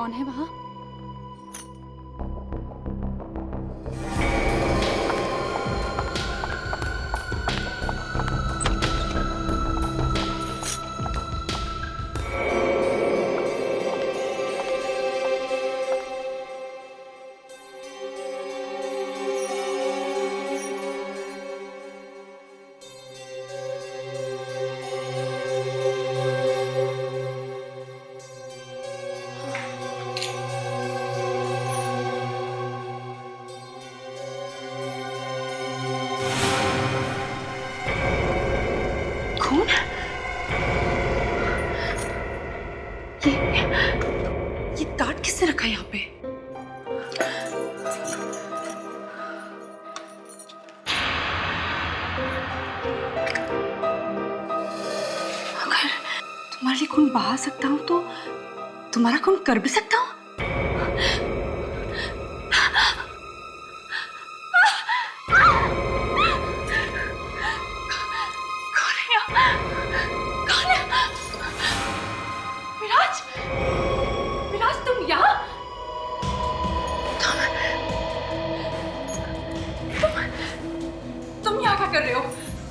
कौन है वहां? खून? ये टाट किसने रखा है यहाँ पे? अगर तुम्हारे लिए खून बहा सकता हूँ तो तुम्हारा खून कर भी सकता हूँ। कौन है यहाँ? कौन है? विराज, विराज तुम यहाँ? तुम यहाँ क्या कर रहे हो?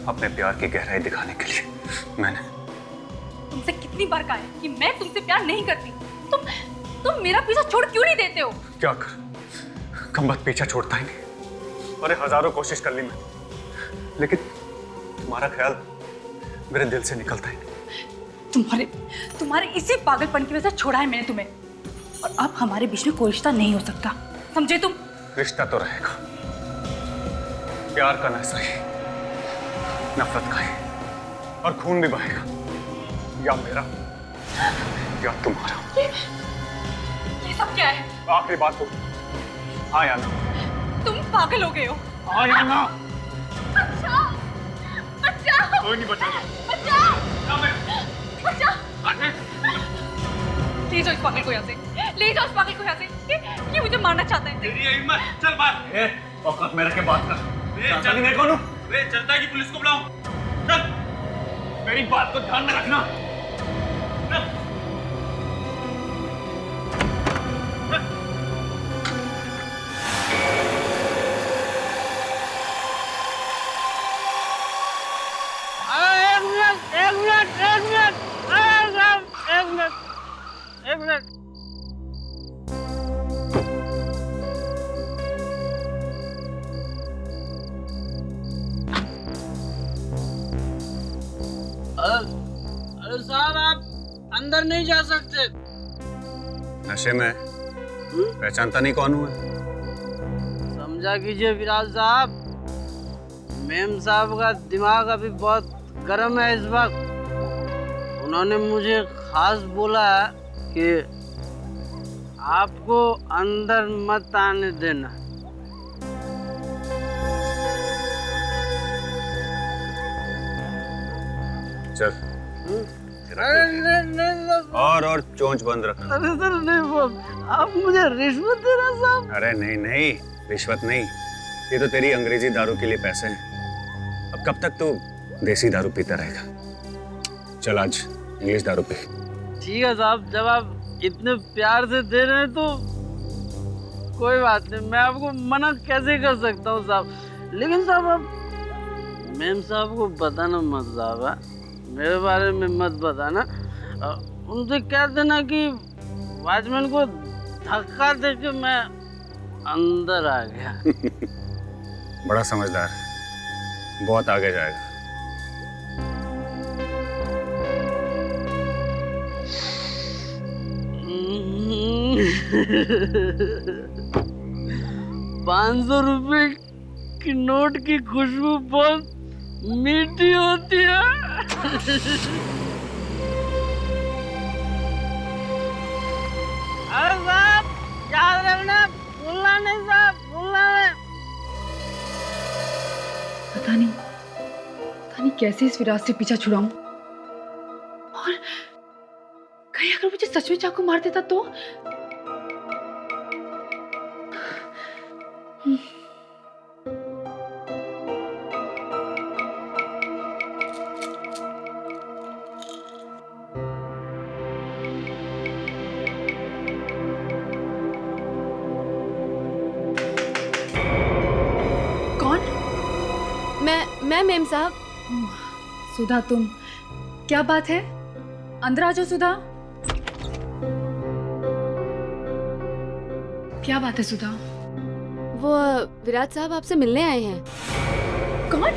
अपने प्यार की गहराई दिखाने के लिए मैंने तुमसे कितनी बार कहा है कि मैं तुमसे प्यार नहीं करती। तुम मेरा पीछा छोड़ क्यों नहीं देते हो? क्या कर खंबत पीछा छोड़ता ही नहीं। अरे हजारों कोशिश कर ली मैंने, लेकिन तुम्हारा ख्याल मेरे दिल से निकलता ही नहीं। तुम्हारे इसी पागलपन की वजह से छोड़ा है मैंने तुम्हें, और अब हमारे बीच में कोई रिश्ता नहीं हो सकता, समझे तुम? रिश्ता तो रहेगा, प्यार का न सही, नफरत का ही, और खून भी बहेगा, या मेरा या तुम्हारा। ये सब क्या है? आखिरी बात हो। हाँ या ना? तुम पागल हो गए हो। हाँ या ना? बचाओ, बचाओ, कोई नहीं बचाएगा। बचाओ, ना मैं। बचाओ। ले जाओ इस पागल को यहाँ से, ले जाओ इस पागल को यहाँ से। ये मुझे मारना चाहता है। तेरी हिम्मत, चल बात। औकात मेरे के बात कर। चल मैं कौन हूँ? चलता है कि पुलिस को बुलाऊं? चल। मेरी बात को ध्यान में रखना। एक मिनट। अरे साहब, आप अंदर नहीं जा सकते। नशे में पहचानता नहीं कौन हुआ? समझा कीजिए विराज साहब, मेम साहब का दिमाग अभी बहुत गर्म है इस वक्त। उन्होंने मुझे खास बोला कि आपको अंदर मत आने देना। चल। अरे नहीं, और चोंच बंद रख। अरे सर नहीं, वो आप मुझे रिश्वत दे रहे साहब। अरे नहीं नहीं, रिश्वत नहीं, ये तो तेरी अंग्रेजी दारू के लिए पैसे हैं। अब कब तक तू देसी दारू पीता रहेगा? चल आज इंग्लिश दारू पी। ठीक है साहब, जब आप इतने प्यार से दे रहे हैं तो कोई बात नहीं, मैं आपको मना कैसे कर सकता हूँ साहब। लेकिन साहब आप मेम साहब को बताना मत साहब, मेरे बारे में मत बताना। उनसे कह देना कि वॉचमैन को धक्का देके मैं अंदर आ गया। बड़ा समझदार है, बहुत आगे जाएगा। ₹500 की नोट की खुशबू बहुत मीठी होती है। अरे साहब याद रखना, भूलना नहीं साहब, भूलना नहीं। पता नहीं कैसे इस विराज से पीछा छुड़ाऊं, और कहीं अगर मुझे सच में चाकू मार देता तो? मैं मेम साहब। सुधा, तुम, क्या बात है? अंदर आ जाओ सुधा। क्या बात है सुधा? वो विराज साहब आपसे मिलने आए हैं। कौन?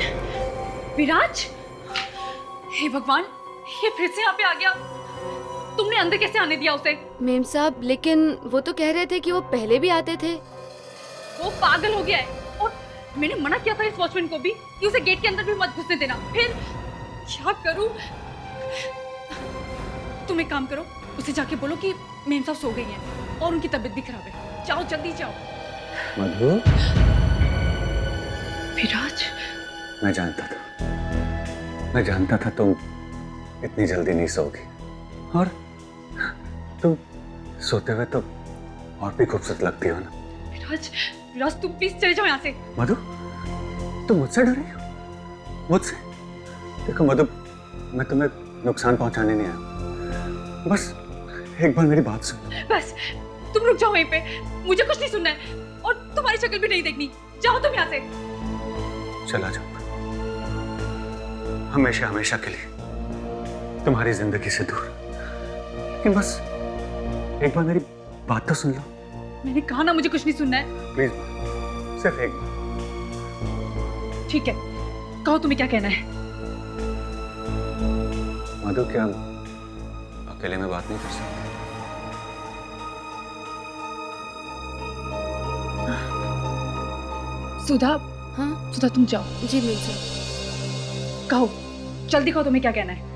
विराज? हे भगवान, ये फिर से यहाँ पे आ गया। तुमने अंदर कैसे आने दिया उसे? मेम साहब, लेकिन वो तो कह रहे थे कि वो पहले भी आते थे। वो पागल हो गया है। और मैंने मना किया था इस वॉचमैन को भी कि उसे गेट के अंदर भी मत घुसने देना। फिर क्या करूं? तुम एक काम करो, उसे जाके बोलो कि मेम साहब सो गई हैं और उनकी तबीयत भी खराब है। जाओ जल्दी जाओ। मधु, विराज, मैं जानता था तुम इतनी जल्दी नहीं सोओगी, और तुम सोते हुए तो और भी खूबसूरत लगती हो ना। विराज, विराज तुम प्लीज चले जाओ यहाँ से। मधु, तुम मुझसे डर रही हो? मुझसे? देखो मधु, मैं तुम्हें नुकसान पहुंचाने नहीं आया, बस एक बार मेरी बात सुन। बस तुम रुक जाओ वहीं पे, मुझे कुछ नहीं सुनना है और तुम्हारी शक्ल भी नहीं देखनी। जाओ तुम यहाँ से। चला जाऊंगा हमेशा हमेशा के लिए तुम्हारी जिंदगी से दूर, लेकिन बस एक बार मेरी बात तो सुन लो। मैंने कहा ना मुझे कुछ नहीं सुनना है। प्लीज, सिर्फ एक बार। ठीक है, कहो तुम्हें क्या कहना है। मधु, क्या अकेले में बात नहीं कर सकते? सुधा, हाँ सुधा तुम जाओ। जी मेम साहब। कहो, जल्दी कहो तुम्हें क्या कहना है।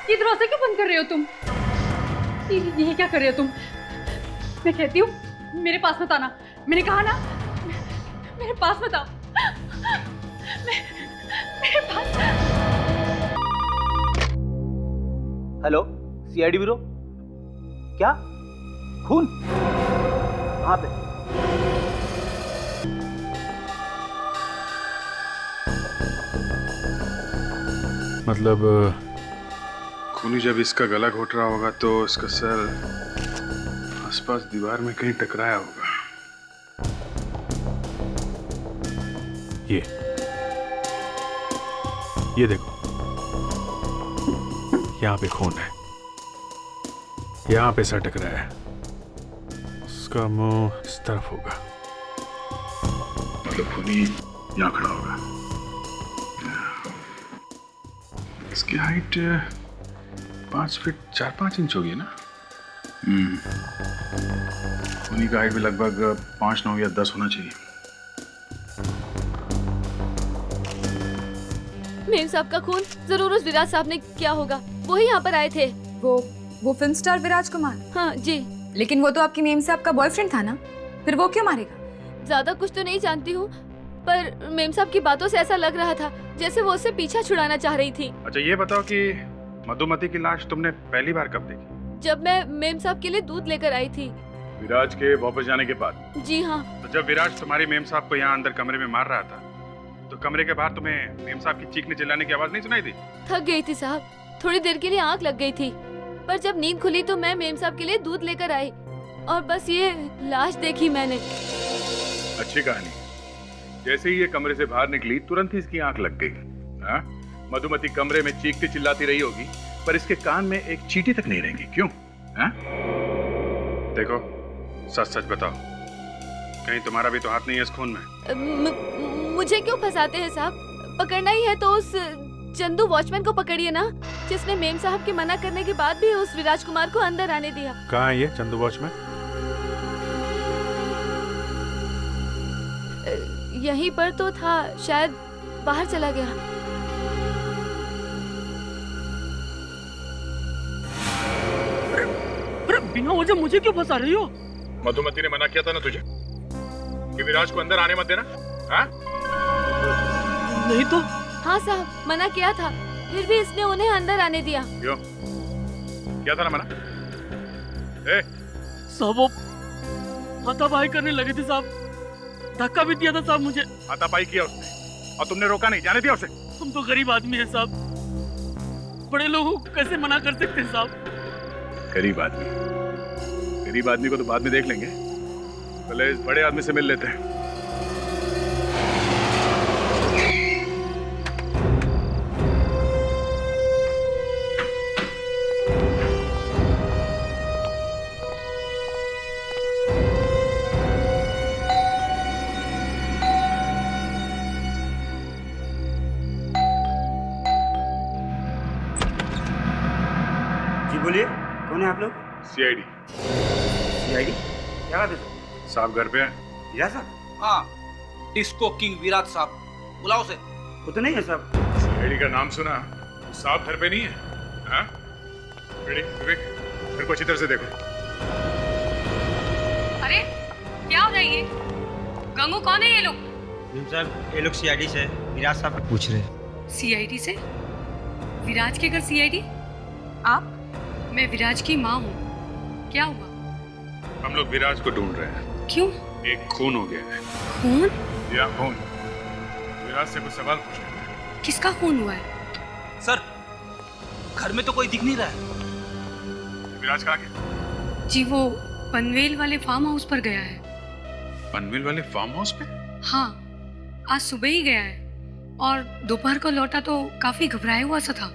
ये दरवाजा क्यों बंद कर रहे हो तुम? ये क्या कर रहे हो तुम? मैं कहती हूँ मेरे पास मत आना। मैंने कहा ना, मेरे पास मत आओ। मेरे पास। Hello, CID bureau. क्या खून? कहाँ पे? मतलब खूनी जब इसका गला घोट रहा होगा तो इसका सर आसपास दीवार में कहीं टकराया होगा। ये देखो, यहाँ पे खून है, यहाँ पे सर टकराया है। उसका मुंह इस तरफ होगा, मतलब खूनी यहाँ खड़ा होगा। इसकी हाइट 5 फीट 4-5 इंच होगी ना। खूनी का हाइट भी लगभग 5-9 या 10 होना चाहिए। मेम साहब का खून जरूर उस विराज साहब ने किया होगा। वो ही यहाँ पर आए थे। वो फिल्म स्टार विराज कुमार? हाँ जी। लेकिन वो तो आपकी मेम साहब का बॉयफ्रेंड था ना, फिर वो क्यों मारेगा? ज्यादा कुछ तो नहीं जानती हूँ, पर मेम साहब की बातों से ऐसा लग रहा था जैसे वो उससे पीछा छुड़ाना चाह रही थी। अच्छा ये बताओ कि मधुमती की लाश तुमने पहली बार कब देखी? जब मैं मेम साहब के लिए दूध लेकर आई थी। विराज के वापस जाने के बाद? जी हाँ। तो जब विराज तुम्हारी मेम साहब को यहाँ अंदर कमरे में मार रहा था, तो कमरे के बाहर तुम्हें मेम साहब की चीखने चिल्लाने की आवाज नहीं सुनाई थी? थक गई थी साहब, थोड़ी देर के लिए आंख लग गई थी, पर जब नींद खुली तो मैं मेम साहब के लिए दूध लेकर आई और बस ये लाश देखी मैंने। अच्छी कहानी। जैसे ही ये कमरे से बाहर निकली तुरंत ही इसकी आंख लग गई। हाँ? मधुमती कमरे में चीखती चिल्लाती रही होगी, पर इसके कान में एक चींटी तक नहीं रहेंगी। क्यों? हाँ? देखो, सच सच बताओ, कहीं तुम्हारा भी तो हाथ नहीं है इस खून में? मुझे क्यों फंसाते हैं साहब? पकड़ना ही है तो उस चंदू वॉचमैन को पकड़िए ना, जिसने मेम साहब के मना करने के बाद भी उस विराज कुमार को अंदर आने दिया। कहाँ है ये चंदू वॉचमैन? यहीं पर तो था, शायद बाहर चला गया। अरे बिना वजह मुझे क्यों फंसा रही हो? मधुमती ने मना किया था ना तुझे कि विराज को अंदर आने मत देना। हाँ? नहीं तो? हाँ साहब, मना किया था, फिर भी इसने उन्हें अंदर आने दिया। क्यों? क्या था ना मना? साहब वो हाथापाई करने लगे थे साहब, धक्का भी दिया था साहब मुझे। हाथापाई किया उसने और तुमने रोका नहीं, जाने दिया उसे? हम तो गरीब आदमी है साहब, बड़े लोगों को कैसे मना कर सकते हैं साहब? गरीब आदमी को तो बाद में देख लेंगे, पहले इस बड़े आदमी से मिल लेते हैं। जी बोलिए, कौन है आप लोग? CID CID? क्या बात है सर? साहब घर पे हैं? हीरा साहब? हाँ, डिस्को किंग विराट साहब, बुलाओ से। वो तो नहीं है साहब। सीआईडी का नाम सुना, साहब घर पे नहीं है? हाँ? विवेक, फिर को अच्छी तरह से देखो। अरे क्या हो रहा है ये? गंगू कौन है ये लोग? मैम साहब, ये लोग सीआईडी से विराट साहब को पूछ रहे हैं। सीआईडी से? विराज के घर सीआईडी? आप? मैं विराज की माँ हूँ। क्या हुआ? हम लोग विराज को ढूंढ रहे हैं। क्यों? एक खून हो गया है। खून? या खून। विराज से कुछ सवाल पूछना है। किसका खून हुआ है? सर, घर में तो कोई दिख नहीं रहा है। विराज कहाँ गया? जी वो पनवेल वाले फार्म हाउस पर गया है। पनवेल वाले फार्म हाउस पे? हाँ, आज सुबह ही गया है और दोपहर को लौटा तो काफी घबराया हुआ सा था।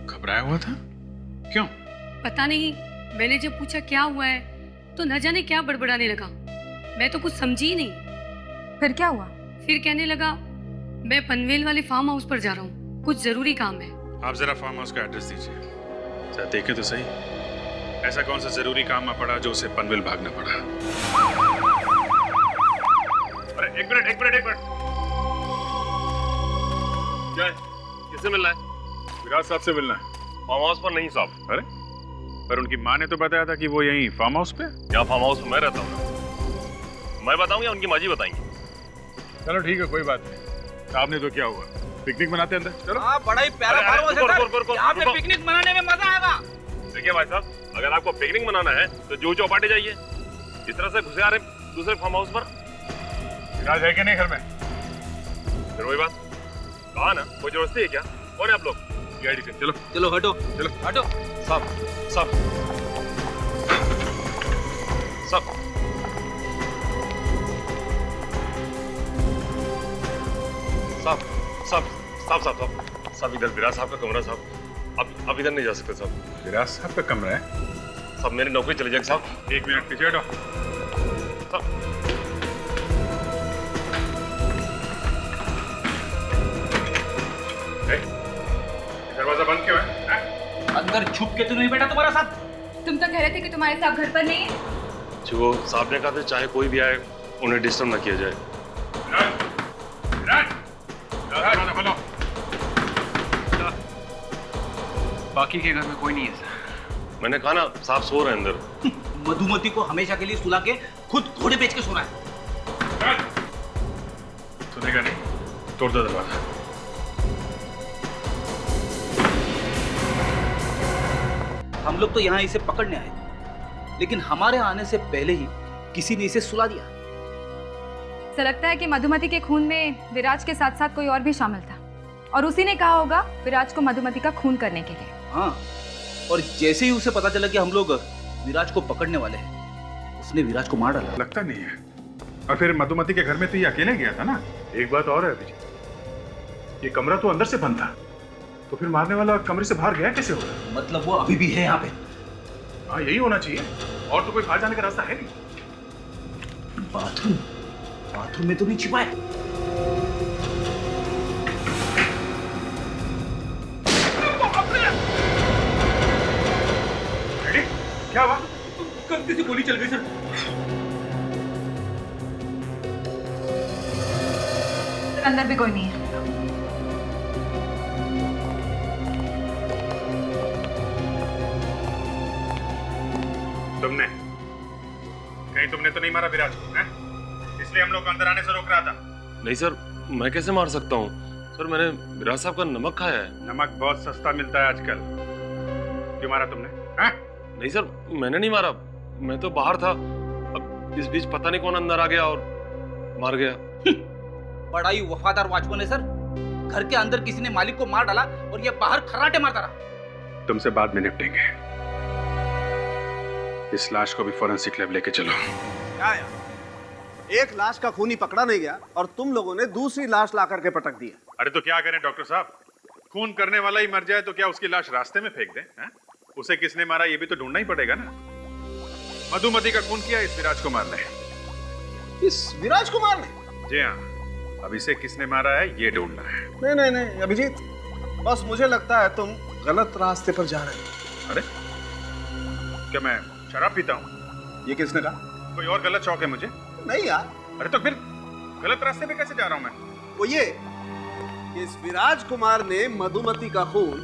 घबराया हुआ था? क्यों? पता नहीं, मैंने जब पूछा क्या हुआ है तो न जाने क्या बड़बड़ाने लगा। मैं तो कुछ समझी ही नहीं। फिर क्या हुआ? फिर कहने लगा मैं पनवेल वाले फार्म हाउस पर जा रहा हूँ, कुछ जरूरी काम है। आप जरा फार्म हाउस का एड्रेस दीजिए, जरा देखें तो सही। ऐसा कौन सा जरूरी काम आ पड़ा जो उसे पनवेल भागना पड़ा? अरे एक मिनट। क्या है? किससे मिलना है? विराज साहब से मिलना है। फार्म हाउस पर नहीं साहब। अरे पर उनकी माँ ने तो बताया था कि वो यहीं फार्म हाउस पे। क्या फार्म हाउस में मैं रहता हूँ? मैं बताऊँ या उनकी माँ जी बताएंगी? चलो ठीक है, कोई बात नहीं। साहब ने तो क्या हुआ, पिकनिक मनाते अंदर। चलो। हाँ, बड़ा ही प्यारा फार्म हाउस है सर। यहाँ पे पिकनिक मनाने में मजा आएगा। देखिए भाई साहब, अगर आपको पिकनिक मनाना है तो जूहू चौपाटी जाइए। इस तरह से घुसे आ रहे दूसरे फार्म हाउस पर। विराज है कि नहीं घर में? फिर वही बात कहा ना, कोई जबरदस्ती है क्या? कौन है आप लोग? गाड़ी से चलो। चलो हटो, चलो हटो। साहब साहब साहब साहब साहब साहब साहब साहब इधर विराज साहब का कमरा साहब। आप इधर नहीं जा सकते साहब। विराज साहब का कमरा है? साहब मेरी नौकरी चली जाएगी साहब। एक मिनट पीछे हटो। साहब दरवाजा बंद क्यों है? अंदर छुप के तो नहीं बैठा तुम्हारा साथ? तुम तो कह रहे थे कि तुम्हारे साहब घर पर नहीं है। जो साहब ने कहा था चाहे कोई भी आए उन्हें डिस्टर्ब ना किया जाए। दरवाजा खोलो। बाकी के घर में कोई नहीं है सर। मैंने कहा ना, साहब सो रहे हैं अंदर। मधुमती को हमेशा के लिए सुला के खुद घोड़े बेच के सोना है। सुनेगा नहीं, तोड़ दो दरवाजा। हम लोग तो यहाँ इसे पकड़ने आए थे, लेकिन हमारे आने से पहले ही किसी ने इसे सुला दिया। ऐसा लगता है कि मधुमती के खून में विराज के साथ साथ कोई और भी शामिल था और उसी ने कहा होगा विराज को मधुमती का खून करने के लिए। हाँ, और जैसे ही उसे पता चला कि हम लोग विराज को पकड़ने वाले हैं, उसने विराज को मार डाला। लगता नहीं है। और फिर मधुमती के घर में तो ये अकेले गया था ना। एक बात और है अभिजीत, ये कमरा तो अंदर से बंद था, तो फिर मारने वाला कमरे से बाहर गया कैसे होगा? मतलब वो अभी भी है यहाँ पे। हाँ यही होना चाहिए, और तो कोई बाहर जाने का रास्ता है नहीं। बाथरूम में तो नहीं छिपा है। क्या हुआ? गलती से गोली चल गई सर। अंदर भी कोई नहीं है। तुमने तो नहीं मारा विराज को, हैं? इसलिए हम लोग अंदर आने से रोक रहा था। नहीं सर, मैं कैसे मार सकता हूँ सर? मैंने विराज साहब का नमक खाया है। नमक बहुत सस्ता मिलता है आजकल। क्यों मारा तुमने? हैं? नहीं सर, मैंने नहीं मारा, मैं तो बाहर था। अब इस बीच पता नहीं कौन अंदर आ गया और मार गया। बड़ा ही वफादार वॉचमैन है सर। घर के अंदर किसी ने मालिक को मार डाला और ये बाहर खर्राटे मारता रहा। तुमसे बाद में निपटेंगे। इस लाश को भी फॉरेंसिक लैब लेके चलो। क्या यार, एक लाश का खूनी पकड़ा नहीं गया और तुम लोगों ने दूसरी लाश ला करके पटक दिया। अरे तो क्या करें डॉक्टर साहब, खून करने वाला ही मर जाए तो क्या उसकी लाश रास्ते में फेंक दें? उसे किसने मारा ये भी तो ढूंढना ही पड़ेगा ना। मधुमती का खून किया इस विराज कुमार ने। इस विराज कुमार ने? जी हाँ, अब इसे किसने मारा है ये ढूंढना है। नहीं नहीं नहीं अभिजीत, बस मुझे लगता है तुम गलत रास्ते पर जा रहे हो। अरे क्या मैं शराब पीता हूँ? ये किसने कहा? कोई और गलत शौक है मुझे? नहीं यार। अरे तो फिर गलत रास्ते पे कैसे जा रहा हूँ मैं? वो ये कि इस विराज कुमार ने मधुमती का खून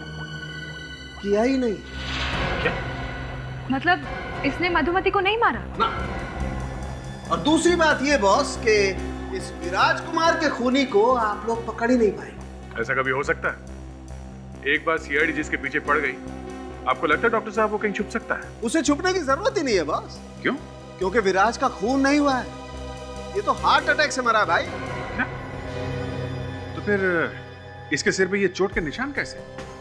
किया ही नहीं। क्या? मतलब इसने मधुमती को नहीं मारा? ना। और दूसरी बात ये बॉस कि इस विराज कुमार के खूनी को आप लोग पकड़ ही नहीं पाए। ऐसा कभी हो सकता है? एक बार सीआईडी जिसके पीछे पड़ गई, आपको लगता है डॉक्टर साहब वो कहीं छुप सकता है? उसे छुपने की जरूरत ही नहीं है बॉस। क्यों? क्योंकि विराज का खून नहीं हुआ है, ये तो हार्ट अटैक से मरा है भाई। क्या? तो फिर इसके सिर पे ये चोट के निशान कैसे?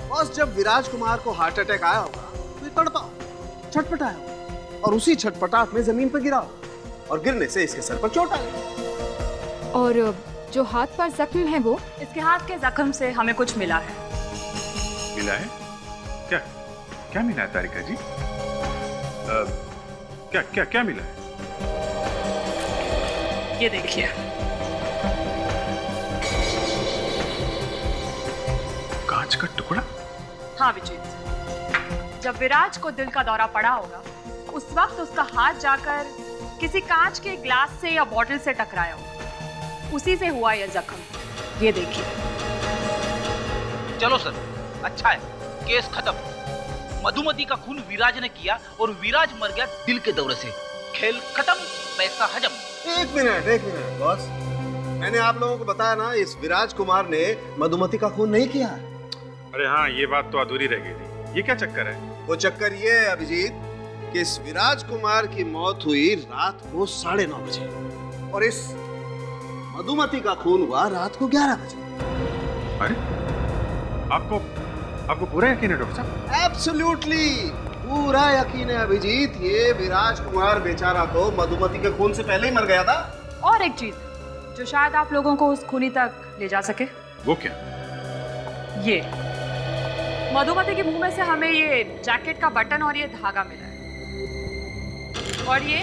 बॉस जब विराज कुमार को हार्ट अटैक आया होगा तो ये तड़पा छटपटाया होगा और उसी छटपटाहट में जमीन पर गिरा होगा और गिरने से इसके सर पर चोट आ गई। और जो हाथ पर जख्म है वो? इसके हाथ के जख्म से हमें कुछ मिला है। मिला है? क्या क्या मिला है तारिका जी? क्या क्या क्या मिला है? ये देखिए। कांच का टुकड़ा? हाँ विजीत, जब विराज को दिल का दौरा पड़ा होगा उस वक्त उसका हाथ जाकर किसी कांच के ग्लास से या बॉटल से टकराया होगा, उसी से हुआ यह जख्म। ये देखिए। चलो सर, अच्छा है, केस खत्म। मधुमती का खून विराज ने किया और विराज मर गया दिल के दौरे से। खेल खत्म, पैसा हजम। एक मिनट बॉस, मैंने आप लोगों को बताया ना इस विराज कुमार ने मधुमती का खून नहीं किया। अरे हाँ, ये बात तो अधूरी रह गई थी। ये क्या चक्कर है? वो चक्कर ये है अभिजीत कि इस विराज कुमार की मौत हुई रात को 9:30 बजे और इस मधुमती का खून हुआ रात को 11 बजे। अरे आपको पूरा यकीन है डॉक्टर साहब? एब्सोल्युटली पूरा यकीन है अभिजीत। ये विराज कुमार बेचारा तो मधुमती के खून से पहले ही मर गया था। और एक चीज जो शायद आप लोगों को उस खूनी तक ले जा सके। वो क्या? ये मधुमती के मुंह में से हमें ये जैकेट का बटन और ये धागा मिला है और ये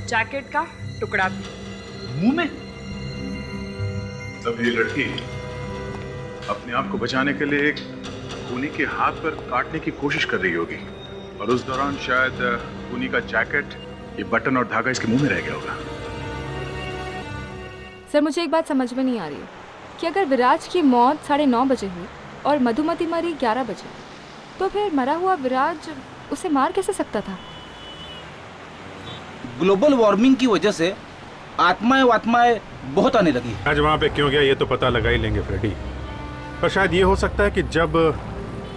जैकेट का टुकड़ा भी मुंह में। तब ये लड़की अपने आप को बचाने के लिए एक खूनी के हाथ पर काटने की कोशिश कर रही होगी और उस दौरान शायद खूनी का जैकेट, ये बटन और धागा इसके मुंह में रह गया होगा। सर मुझे एक बात समझ में नहीं आ रही है कि अगर विराज की मौत 9:30 बजे हुई और मधुमती मरी 11 बजे, तो फिर मरा हुआ विराज उसे मार कैसे सकता था? ग्लोबल वार्मिंग की वजह से आत्माएं बहुत आने लगी। आज वहाँ पे क्यों गया ये तो पता लगा ही लेंगे फ्रेडी, पर शायद ये हो सकता है कि जब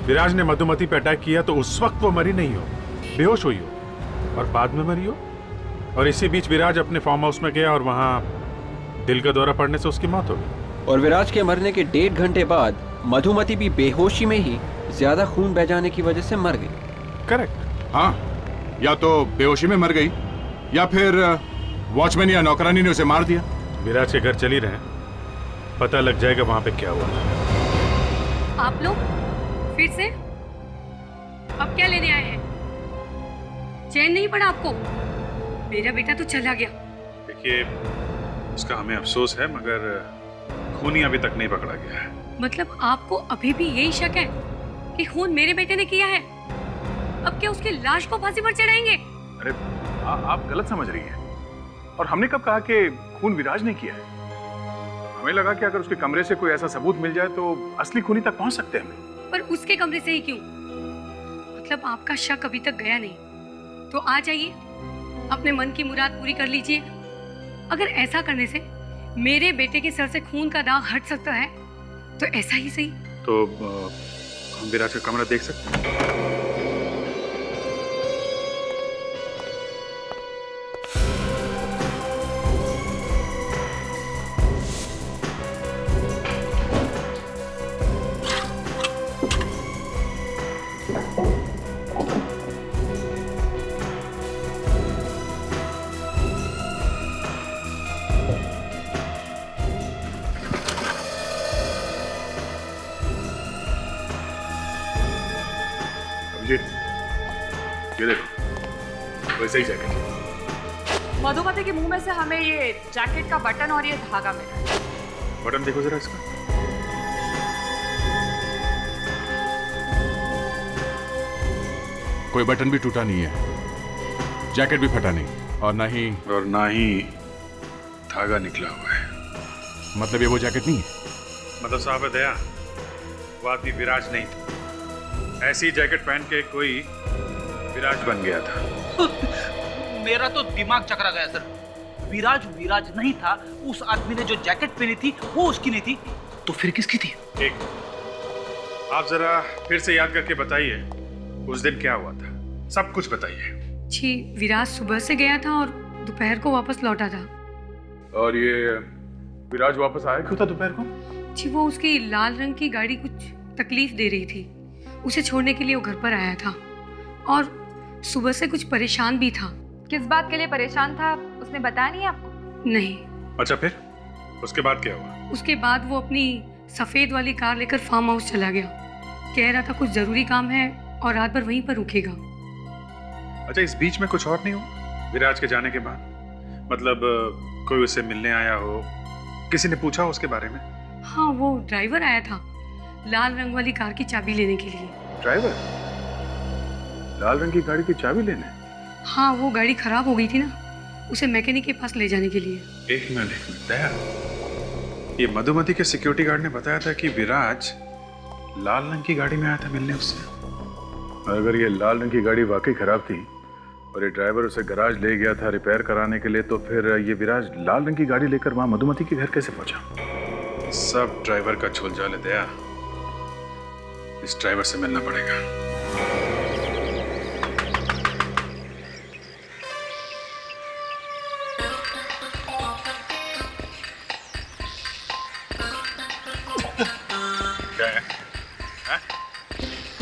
विराज ने मधुमती पे अटैक किया तो उस वक्त वो मरी नहीं हो, बेहोश हुई हो और बाद में मरी हो, और इसी बीच विराज अपने फार्म हाउस में गया और वहाँ दिल का दौरा पड़ने से उसकी मौत हो गई। और विराज के मरने के 1.5 घंटे बाद मधुमती भी बेहोशी में ही ज्यादा खून बह जाने की वजह से मर गई। करेक्ट। हाँ, या तो बेहोशी में मर गई या फिर वॉचमैन या नौकरानी ने उसे मार दिया। विराज के घर चली रहे, पता लग जाएगा वहाँ पे क्या हुआ। आप लोग फिर से अब क्या लेने आए हैं? चैन नहीं पड़ा आपको? मेरा बेटा तो चला गया। देखिए, उसका हमें अफसोस है मगर खूनी अभी तक नहीं पकड़ा गया है। मतलब आपको अभी भी यही शक है कि खून मेरे बेटे ने किया है? अब क्या उसकी लाश को फांसी पर चढ़ाएंगे? अरे आप गलत समझ रही हैं। और हमने कब कहा कि खून विराज ने किया है? हमें लगा कि अगर उसके कमरे से कोई ऐसा सबूत मिल जाए तो असली खूनी तक पहुंच सकते हैं हम। पर उसके कमरे से ही क्यों? मतलब आपका शक अभी तक गया नहीं तो आ जाइए, अपने मन की मुराद पूरी कर लीजिए। अगर ऐसा करने से मेरे बेटे के सर से खून का दाग हट सकता है तो ऐसा ही सही। तो हम विराज का कमरा देख सकते हैं? जी ये देखो वैसे ही जैकेट। मधुमती के मुंह में से हमें ये जैकेट का बटन और ये धागा मिला। बटन देखो जरा इसका। कोई बटन भी टूटा नहीं है, जैकेट भी फटा नहीं, और ना ही धागा निकला हुआ है। मतलब ये वो जैकेट नहीं है? मतलब साहब दया, वो आदमी विराज नहीं था। ऐसी जैकेट पहन के कोई विराज बन गया था। मेरा तो दिमाग चकरा गया सर। विराज नहीं था। उस आदमी ने जो जैकेट पहनी थी वो उसकी नहीं थी, तो फिर किसकी थी? ठीक, आप जरा फिर से याद करके बताइए उस दिन क्या हुआ था, सब कुछ बताइए। जी, विराज सुबह से गया था और दोपहर को वापस लौटा था। और ये विराज वापस आया क्यों था दोपहर को? जी, वो उसकी लाल रंग की गाड़ी कुछ तकलीफ दे रही थी, उसे छोड़ने के लिए वो घर पर आया था और सुबह से कुछ परेशान भी था। किस बात के लिए परेशान था उसने बताया नहीं आपको? नहीं। अच्छा, फिर उसके बाद क्या हुआ? उसके बाद वो अपनी सफेद वाली कार लेकर फार्म हाउस चला गया। कह रहा था कुछ जरूरी काम है और रात भर वहीं पर रुकेगा। अच्छा, इस बीच में कुछ और नहीं हुआ विराज के जाने के बाद? मतलब कोई उससे मिलने आया हो, किसी ने पूछा उसके बारे में? हाँ, वो ड्राइवर आया था लाल रंग वाली कार की चाबी लेने के लिए। ड्राइवर लाल रंग की गाड़ी की चाबी लेने? हाँ, वो गाड़ी खराब हो गई थी ना, उसे मैकेनिक के पास ले जाने के लिए। एक मिनट दया, ये मधुमती के सिक्योरिटी गार्ड ने बताया था कि विराज लाल रंग की गाड़ी में आया था मिलने उससे। अगर ये लाल रंग की गाड़ी वाकई खराब थी और ये ड्राइवर उसे गराज ले गया था रिपेयर कराने के लिए, तो फिर ये विराज लाल रंग की गाड़ी लेकर वहां मधुमती के घर कैसे पहुंचा? सब ड्राइवर का झोलझाल है दया, इस ड्राइवर से मिलना पड़ेगा। क्या है?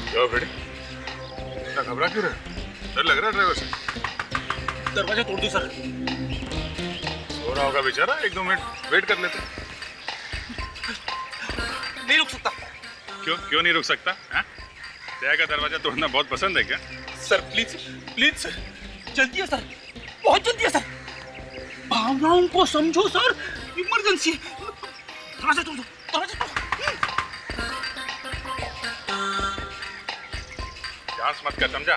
क्या बेटे, इतना घबरा क्यों रहे? डर लग रहा है ड्राइवर से? दरवाजा तोड़ दो सर। सो रहा होगा बेचारा, 1-2 मिनट वेट कर लेते। नहीं रुक सकता। क्यों नहीं रुक सकता? दया का दरवाजा तोड़ना बहुत पसंद है क्या? सर प्लीज सर, जल्दी है सर, बहुत जल्दी है सर। भावनाओं को समझो सर, इमरजेंसी। दरवाजा तोड़ दो, दरवाजा तोड़। डांस मत कर, समझा?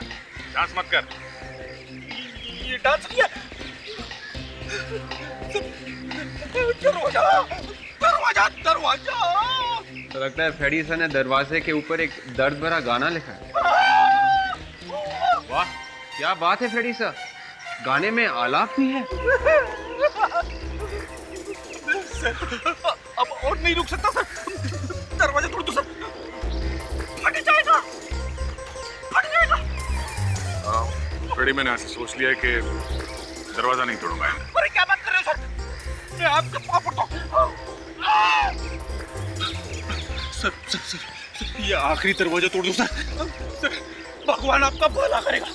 डांस मत कर। ये डांस नहीं है। दरवाजा। तो लगता है फ्रेडी सर ने दरवाजे के ऊपर एक दर्द भरा गाना लिखा है। वाह, क्या बात है फ्रेडी सर, गाने में आलाप भी है। अब और नहीं रुक सकता सर, दरवाजा तोड़ दो सर, फट जाएगा। फ्रेडी, मैंने ऐसे सोच लिया है कि दरवाजा नहीं तोड़ूंगा। अरे क्या बात कर रहे हो सर, मैं आपके पाँव पड़ता हूँ। सर, ये आखिरी दरवाजा तोड़ दो सर, भगवान आपका भला करेगा।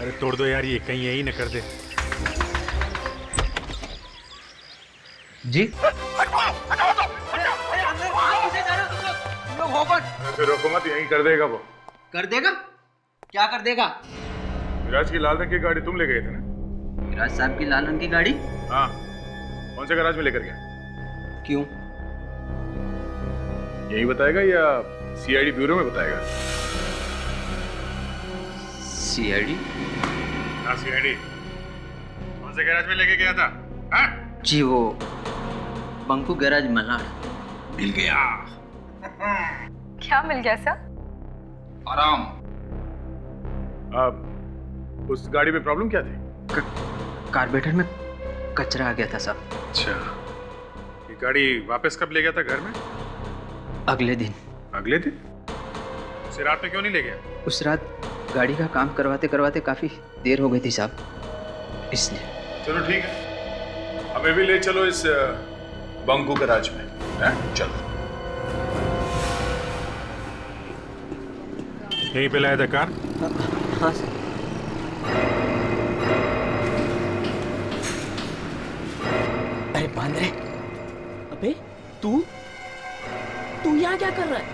अरे तोड़ दो यार, ये कहीं यही न कर दे। जी ऐसे रोको मत, यहीं कर देगा वो। कर देगा? क्या कर देगा? विराज की लाल रंग की गाड़ी तुम ले गए थे ना? विराज साहब की लाल रंग की गाड़ी? हाँ, कौन से गैराज में लेकर गया? क्यों? यही बताएगा या सीआईडी ब्यूरो में बताएगा? सीआईडी? हाँ, सीआईडी। कौन से गैराज में लेके गया था? हाँ? जी, वो बंकू गैराज मल्हार। मिल गया। क्या मिल गया सर? आराम। उस गाड़ी में प्रॉब्लम क्या थी? कार्बोरेटर में कचरा आ गया था साहब। अच्छा, ये गाड़ी वापस कब ले गया था घर में? अगले दिन। अगले दिन? उसे रात में क्यों नहीं ले गया? उस रात गाड़ी का काम करवाते करवाते काफी देर हो गई थी साहब, इसलिए। चलो ठीक है, हमें भी ले चलो इस बंकू गैराज में। चलो। यहीं पे लाया था कार? हाँ सर। अरे बांद्रे, अबे तू यहाँ क्या कर रहा है?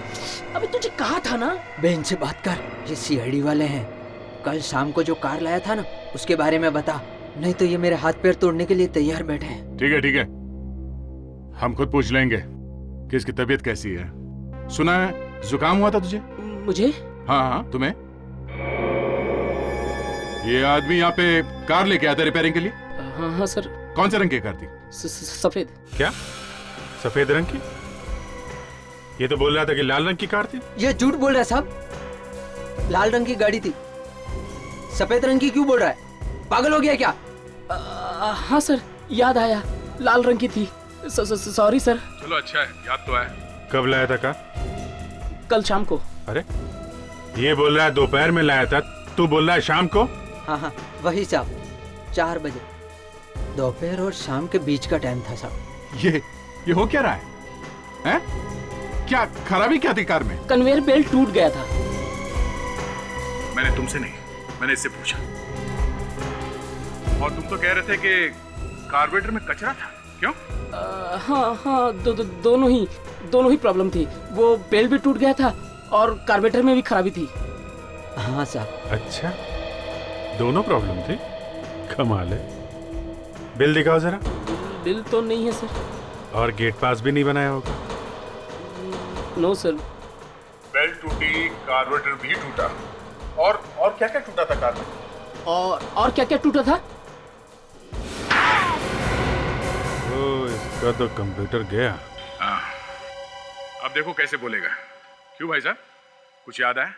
अबे तुझे कहा था ना। बहन से बात कर, ये सीआईडी वाले हैं। कल शाम को जो कार लाया था ना, उसके बारे में बता, नहीं तो ये मेरे हाथ पैर तोड़ने के लिए तैयार बैठे हैं। ठीक है ठीक है, हम खुद पूछ लेंगे कि इसकी तबीयत कैसी है। सुना है जुकाम हुआ था तुझे? मुझे? हाँ हाँ तुम्हें। ये आदमी यहाँ पे कार लेके आया था रिपेयरिंग के लिए? हाँ हाँ सर। कौन से रंग की कार थी? सफेद। क्या सफेद रंग की? ये तो बोल रहा था कि लाल रंग की कार थी। ये झूठ बोल रहा है साहब, लाल रंग की गाड़ी थी। सफेद रंग की क्यों बोल रहा है? पागल हो गया क्या? हाँ सर, याद आया, लाल रंग की थी। Sorry sir. चलो अच्छा है, याद तो है। कब लाया था कार? कल शाम को। अरे ये बोल रहा है दोपहर में लाया था, तू बोल रहा है शाम को? हाँ हाँ वही साहब, 4 बजे। दोपहर और शाम के बीच का टाइम था साहब। ये हो क्या रहा है? हैं? क्या खराबी क्या थी कार में? कन्वेयर बेल्ट टूट गया था। मैंने तुमसे नहीं, मैंने इससे पूछा। और तुम तो कह रहे थे कि कार्बोरेटर में कचरा था, क्यों? हाँ दोनों ही प्रॉब्लम थी। वो बेल्ट भी टूट गया था और कार्बोरेटर में भी खराबी थी। हाँ साहब। अच्छा, दोनों प्रॉब्लम थी, कमाल है। बिल दिखाओ जरा। बिल तो नहीं है सर। और गेट पास भी नहीं बनाया होगा? No sir. बेल्ट टूटी, कार्बोरेटर भी टूटा, और क्या क्या टूटा था कार में? और क्या क्या टूटा था? इसका तो कंप्यूटर गया। हाँ, अब देखो कैसे बोलेगा। क्यों भाई साहब, कुछ याद आया?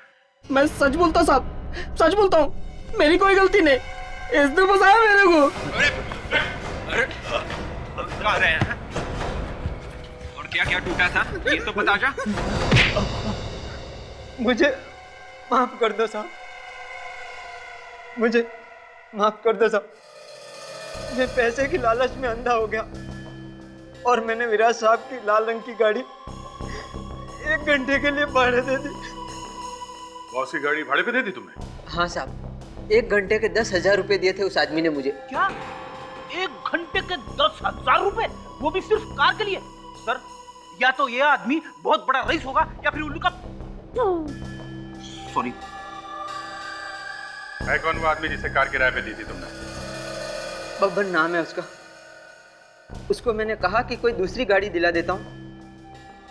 मैं सच बोलता हूँ साहब, सच बोलता हूँ, मेरी कोई गलती नहीं। इसने फंसाया मेरे को। अरे कहाँ रहे हैं? और क्या क्या टूटा था ये तो बता जा। मुझे माफ कर दो साहब, मुझे माफ कर दो साहब। मैं पैसे की लालच में अंधा हो गया और मैंने विराज साहब की लाल रंग की गाड़ी 1 घंटे के लिए भाड़े दे दी। बॉस की गाड़ी भाड़े पे दे दी तुमने? हाँ साहब, 1 घंटे के 10,000 रुपए दिए थे उस आदमी ने मुझे। क्या 1 घंटे के 10,000 रुपए, वो भी सिर्फ कार के लिए? सर, या तो ये आदमी बहुत बड़ा रईस होगा या फिर उल्लू का। सॉरी। है कौन वो आदमी जिसे कार किराए पे दी थी तुमने? बब्बन नाम है उसका। उसको मैंने कहा कि कोई दूसरी गाड़ी दिला देता हूँ,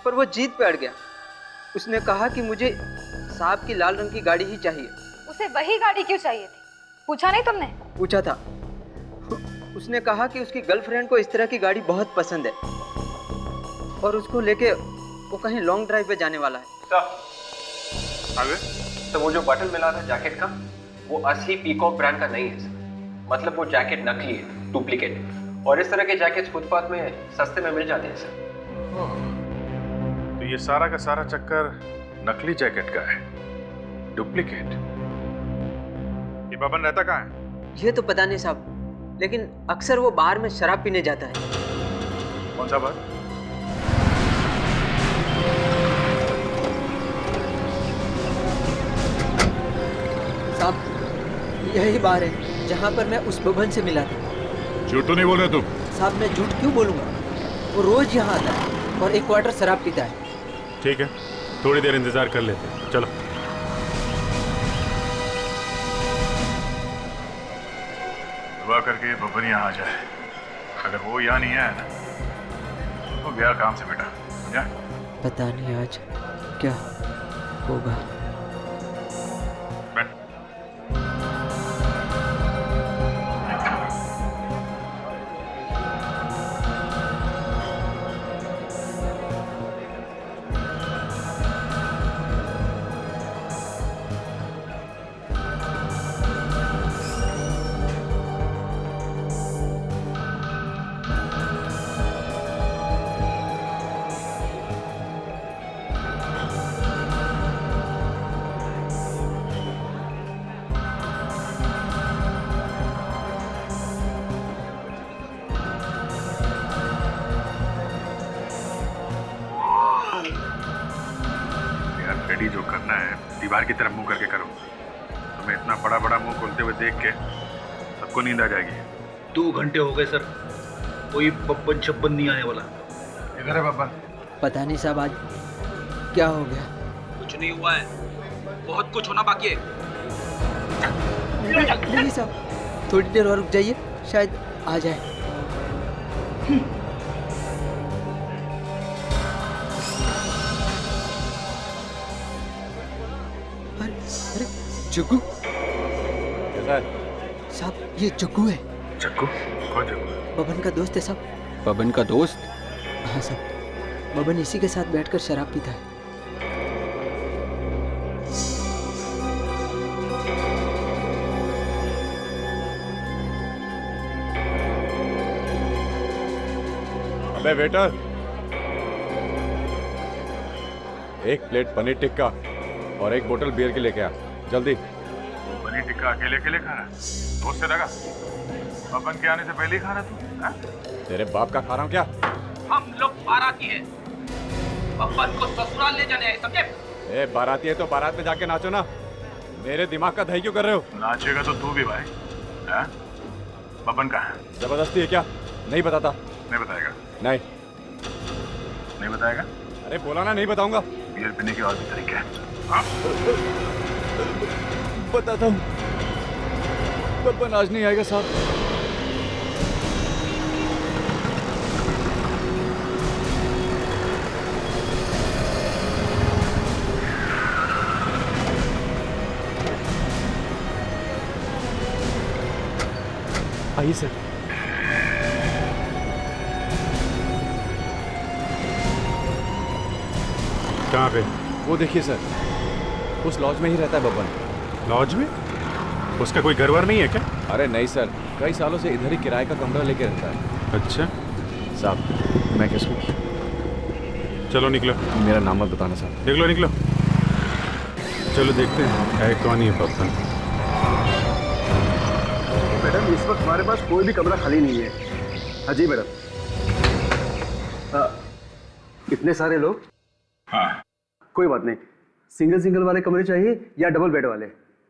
पर वो जीत पे अड़ गया। उसने कहा कि मुझे साहब की लाल रंग की गाड़ी ही चाहिए। उसे वही गाड़ी क्यों चाहिए थी? पूछा नहीं तुमने? पूछा था। उसने कहा कि उसकी गर्लफ्रेंड को इस तरह की गाड़ी बहुत पसंद है और उसको लेके वो कहीं लॉन्ग ड्राइव पे जाने वाला है। आगे? तो वो जो बटन मिला था जैकेट का, वो असली पीकॉक ब्रांड का नहीं है सर। मतलब वो जैकेट नकली है, डुप्लीकेट। और इस तरह के जैकेट्स फुटपाथ में सस्ते में मिल जाते हैं सर। तो ये सारा का सारा चक्कर नकली जैकेट का है, डुप्लीकेट। ये बबन रहता कहाँ है? ये तो पता नहीं साहब, लेकिन अक्सर वो बार में शराब पीने जाता है। कौन सा बार? साहब, यही बार है जहाँ पर मैं उस बबन से मिला था। झूठ तो नहीं बोल रहे तुम? साहब मैं झूठ क्यों बोलूंगा, वो रोज यहाँ आता है और 1 क्वार्टर शराब पीता है। ठीक है, थोड़ी देर इंतजार कर लेते हैं, चलो। दुआ करके बबन यहाँ आ जाए। अगर वो यहाँ नहीं आया ना तो गया काम से बेटा, समझा? पता नहीं आज क्या होगा। रेडी जो करना है दीवार की तरफ मुंह करके करो। तुम्हें इतना बड़ा बड़ा मुंह खोलते हुए देख के सबको नींद आ जाएगी। 2 घंटे हो गए सर, कोई बब्बन छब्बन नहीं आने वाला। इधर है बब्बन। पता नहीं साहब आज क्या हो गया, नहीं हुआ है, बहुत कुछ होना बाकी है। नहीं साहब, थोड़ी देर और रुक जाइए, शायद आ जाए। अरे जग्गू कैसा है साहब? ये जग्गू है। जग्गू? कौन जग्गू? बबन का दोस्त है साहब। बबन का दोस्त? हाँ साहब, बबन इसी के साथ बैठकर शराब पीता है। अबे वेटर, एक प्लेट पनीर टिक्का और एक बोतल बियर की लेके आ, जल्दी। पनीर टिक्का अकेले अकेले खा रहा? दोस्त से लगा? बबन के आने से पहले ही खा रहा तू? हाँ? तेरे बाप का खा रहा हूँ क्या? हम लोग बाराती हैं, बब्बन को ससुराल ले जाने आए, समझे? ए, बाराती है तो बारात में जाके नाचो ना, मेरे दिमाग का दही क्यों कर रहे हो? नाचेगा तो तू भी भाई। हाँ? बबन कहाँ है? जबरदस्ती है क्या? नहीं बताता। नहीं बताएगा? नहीं। नहीं बताएगा? अरे बोला ना, नहीं बताऊंगा। बियर पीने के और भी तरीके हैं। हाँ? बताता हूँ। बब्बन आज नहीं आएगा साहब। आइए सर। कहाँ पे? वो देखिए सर, उस लॉज में ही रहता है बब्बन। लॉज में? उसका कोई घर वर नहीं है क्या? अरे नहीं सर, कई सालों से इधर ही किराए का कमरा लेके रहता है। अच्छा साहब, मैं किसको? चलो निकलो। मेरा नाम मत बताना साहब। निकलो निकलो। चलो देखते हैं है कौन ही है बब्बन। मैडम, इस वक्त हमारे पास कोई भी कमरा खाली नहीं है। हाँ जी मैडम। इतने सारे लोग? हाँ। कोई बात नहीं, सिंगल सिंगल वाले कमरे चाहिए या डबल बेड वाले?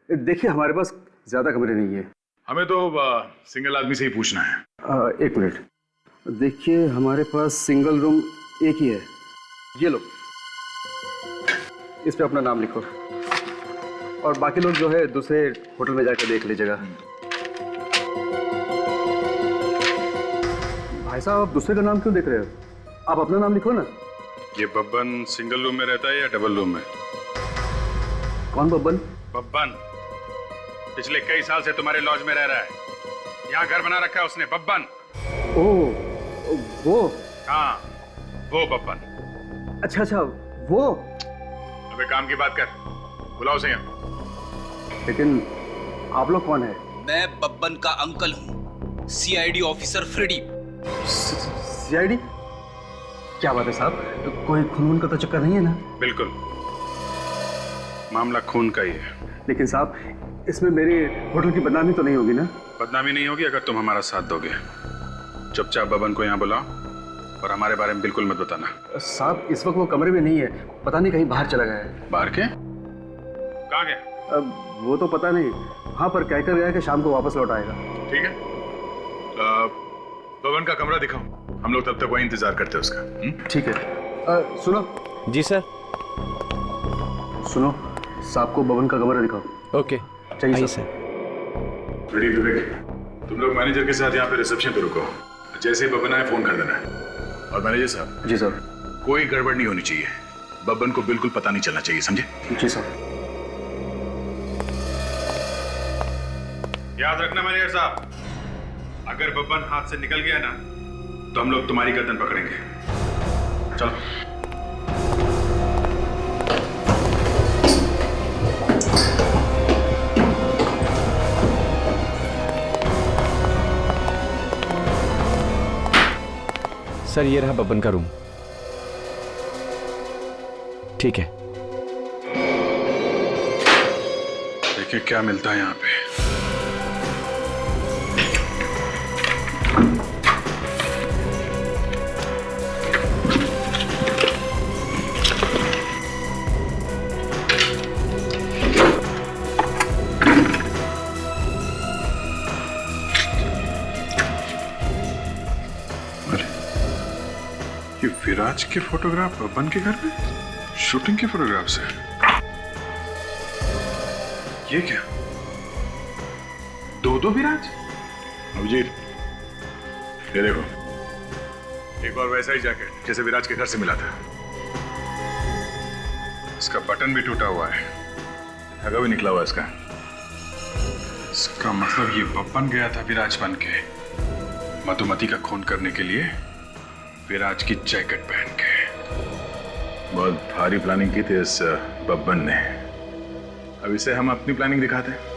देखिए हमारे पास ज्यादा कमरे नहीं है। हमें तो सिंगल आदमी से ही पूछना है। एक मिनट, देखिए हमारे पास सिंगल रूम एक ही है। ये लो, इस पे अपना नाम लिखो और बाकी लोग जो है दूसरे होटल में जाकर देख लीजिएगा। भाई साहब, आप दूसरे का नाम क्यों देख रहे हो? आप अपना नाम लिखो ना। ये बब्बन सिंगल रूम में रहता है या डबल रूम में? कौन बब्बन? बब्बन पिछले कई साल से तुम्हारे लॉज में रह रहा है। यहाँ घर बना रखा है उसने, बब्बन। ओह, वो? हाँ, वो बब्बन। अच्छा अच्छा, वो? अबे काम की बात कर, बुलाओ उसे यहाँ। लेकिन आप लोग कौन है? मैं बब्बन का अंकल हूँ, सीआईडी ऑफिसर फ्रेडी। सीआईडी? क्या बात है साहब, कोई खून का तो चक्कर नहीं है ना? बिल्कुल, मामला खून का ही है। लेकिन साहब, इसमें मेरी होटल की बदनामी तो नहीं होगी ना? बदनामी नहीं होगी अगर तुम हमारा साथ दोगे। चुपचाप बब्बन को यहाँ बुलाओ और हमारे बारे में बिल्कुल मत बताना। साहब, इस वक्त वो कमरे में नहीं है, पता नहीं कहीं बाहर चला गया है। बाहर के? कहाँ गया? वो तो पता नहीं। हाँ, पर कहकर गया कि शाम को वापस लौट आएगा। ठीक है, बब्बन का कमरा दिखाओ, हम लोग तब तक वही इंतजार करते हैं उसका। ठीक है। सुनो। जी सर। सुनो, साहब को बब्बन का कमरा दिखाओ। ओके, चाहिए सर। रेडी विवेक, तुम लोग मैनेजर के साथ यहाँ पे रिसेप्शन पे रुको। जैसे ही बब्बन आए फोन कर देना। और मैनेजर साहब। जी सर। कोई गड़बड़ नहीं होनी चाहिए, बब्बन को बिल्कुल पता नहीं चलना चाहिए, समझे? जी सर। याद रखना मैनेजर साहब, अगर बब्बन हाथ से निकल गया ना तो हम लोग तुम्हारी गर्दन पकड़ेंगे। चलो। सर, ये रहा बब्बन का रूम। ठीक है। देखिए क्या मिलता है यहाँ पे। विराज के फोटोग्राफ बब्बन के घर में? शूटिंग के फोटोग्राफ्स हैं। ये क्या? दो विराज? अभिजीत, ये देखो, एक बार वैसा ही जैकेट जैसे विराज के घर से मिला था। इसका बटन भी टूटा हुआ है, धागा भी निकला हुआ है इसका। इसका मतलब ये बब्बन गया था विराज बन के मधुमती का खून करने के लिए, विराज की जैकेट पहन के। बहुत भारी प्लानिंग की थी इस बब्बन ने। अब इसे हम अपनी प्लानिंग दिखाते हैं।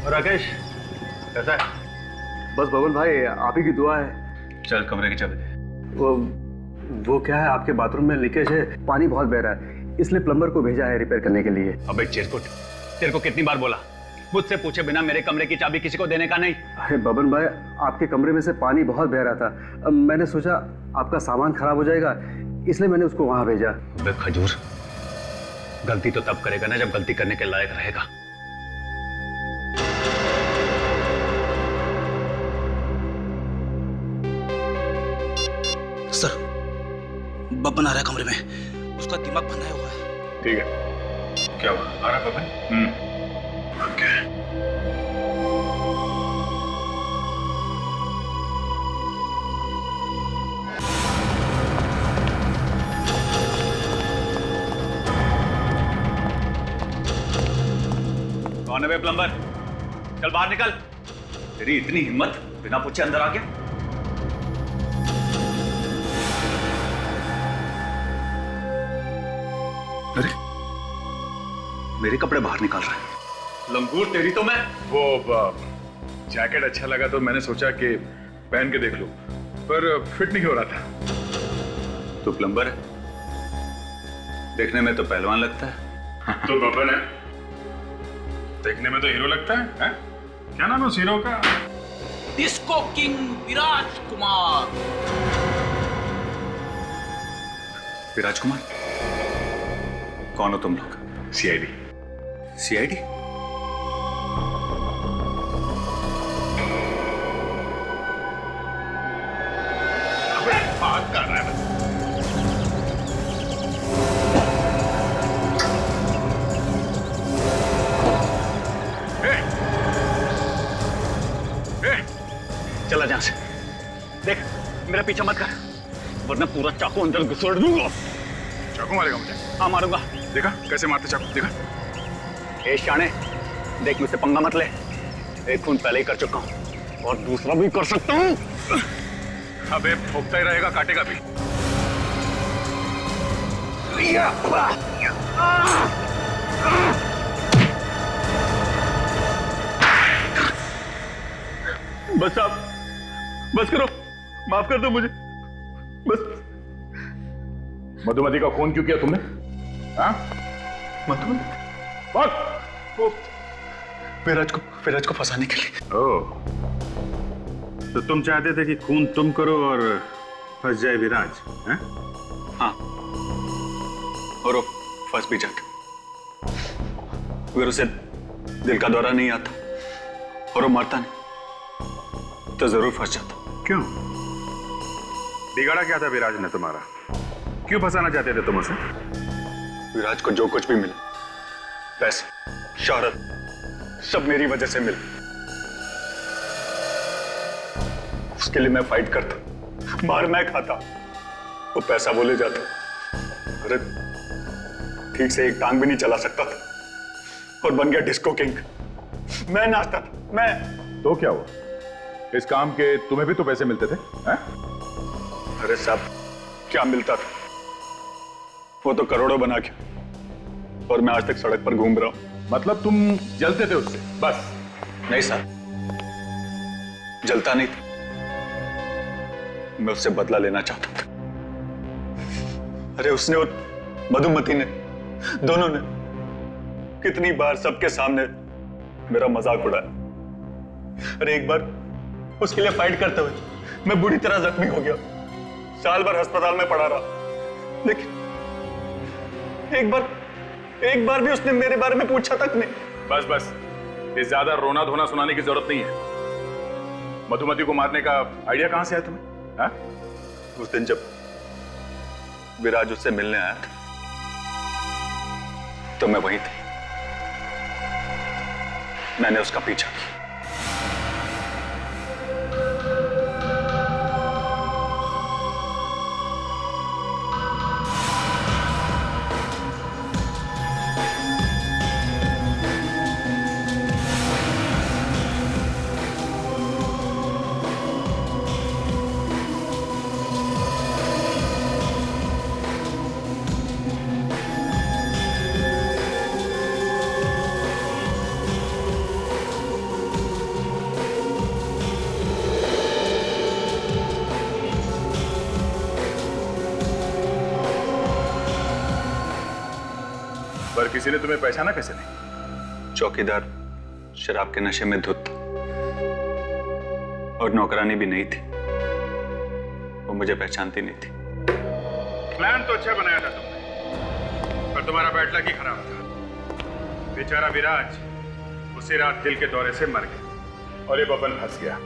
राकेश, कैसा है? बस बबन भाई, आप ही की दुआ है। चल कमरे की चाबी दे। वो क्या है, आपके बाथरूम में लीकेज है, पानी बहुत बह रहा है, इसलिए प्लम्बर को भेजा है रिपेयर करने के लिए। अबे चिरकुट, तेरे को कितनी बार बोला, मुझसे पूछे बिना मेरे कमरे की चाबी किसी को देने का नहीं। अरे बबन भाई, आपके कमरे में से पानी बहुत बह रहा था, मैंने सोचा आपका सामान खराब हो जाएगा, इसलिए मैंने उसको वहां भेजा। अबे खजूर, गलती तो तब करेगा ना जब गलती करने के लायक रहेगा। सर, बब्बन आ रहा है कमरे में, उसका दिमाग बनाया हुआ है। ठीक है, क्या हुआ? आ रहा बब्बन? ओके। कौन है बे प्लम्बर? चल बाहर निकल। तेरी इतनी हिम्मत, बिना पूछे अंदर आ गया। अरे, मेरे कपड़े बाहर निकाल रहा है। लंगूर तेरी तो मैं। वो जैकेट अच्छा लगा तो मैंने सोचा कि पहन के देख लूं, पर फिट नहीं हो रहा था। तू प्लम्बर है, देखने में तो पहलवान लगता है। तो बब्बन है, देखने में तो हीरो लगता है, हैं? क्या नाम है उस हीरो का? डिस्को किंग विराज कुमार। विराज कुमार? कौन हो तुम लोग? सीआईडी। सीआईडी? अबे बात कर रहा है। चला जहां से। देख, मेरा पीछा मत कर, वरना पूरा चाकू अंदर घुसेड़ दूंगा। चाकू मारेगा मुझे? हाँ मारूंगा। देखा कैसे मारते चाकू, देखा? ए शाने, देख मुझसे पंगा मत ले। एक खून पहले ही कर चुका हूं और दूसरा भी कर सकता हूं। अबे भोगता ही रहेगा, काटेगा भी। बस आप, बस करो, माफ कर दो मुझे, बस। मधुमती का खून क्यों किया तुमने? हाँ? मधुमती? विराज को फंसाने के लिए। ओह, तो तुम चाहते थे कि खून तुम करो और फंस जाए विराज, हैं? हाँ, और वो फंस भी जाता। अगर उसे दिल का दौरा नहीं आता और वो मरता नहीं तो जरूर फंस जाता। क्यों? बिगाड़ा क्या था विराज ने तुम्हारा? क्यों फंसाना चाहते थे तुम उसे? विराज को जो कुछ भी मिला, पैसे, शोहरत, सब मेरी वजह से मिला। उसके लिए मैं फाइट करता, मार मैं खाता, वो पैसा बोले जाता। अरे ठीक से एक टांग भी नहीं चला सकता था और बन गया डिस्को किंग। मैं नाचता था, मैं। तो क्या हुआ? इस काम के तुम्हें भी तो पैसे मिलते थे, हैं? अरे साहब, क्या मिलता था? वो तो करोड़ों बना के, और मैं आज तक सड़क पर घूम रहा हूं। मतलब तुम जलते थे उससे? बस? नहीं सर, जलता नहीं था, मैं उससे बदला लेना चाहता था। अरे उसने और मधुमती ने, दोनों ने कितनी बार सबके सामने मेरा मजाक उड़ाया। अरे एक बार उसके लिए फाइट करते हुए मैं बुरी तरह जख्मी हो गया, साल भर अस्पताल में पड़ा रहा, लेकिन एक बार भी उसने मेरे बारे में पूछा तक नहीं। बस बस, ये ज्यादा रोना धोना सुनाने की जरूरत नहीं है। मधुमती को मारने का आइडिया कहां से आया तुम्हें? हा? उस दिन जब विराज उससे मिलने आया था तो मैं वहीं था, मैंने उसका पीछा किया। पर किसी ने तुम्हें पहचाना कैसे नहीं? चौकीदार शराब के नशे में धुत था और नौकरानी भी नहीं थी, वो मुझे पहचानती नहीं थी। प्लान तो अच्छा बनाया था तुमने, पर तुम्हारा बैड लक ही खराब था। बेचारा विराज उसी रात दिल के दौरे से मर गया और ये बबन फंस गया।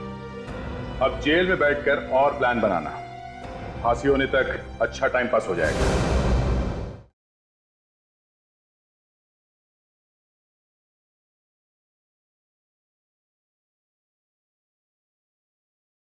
अब जेल में बैठकर और प्लान बनाना, फांसी होने तक अच्छा टाइम पास हो जाएगा।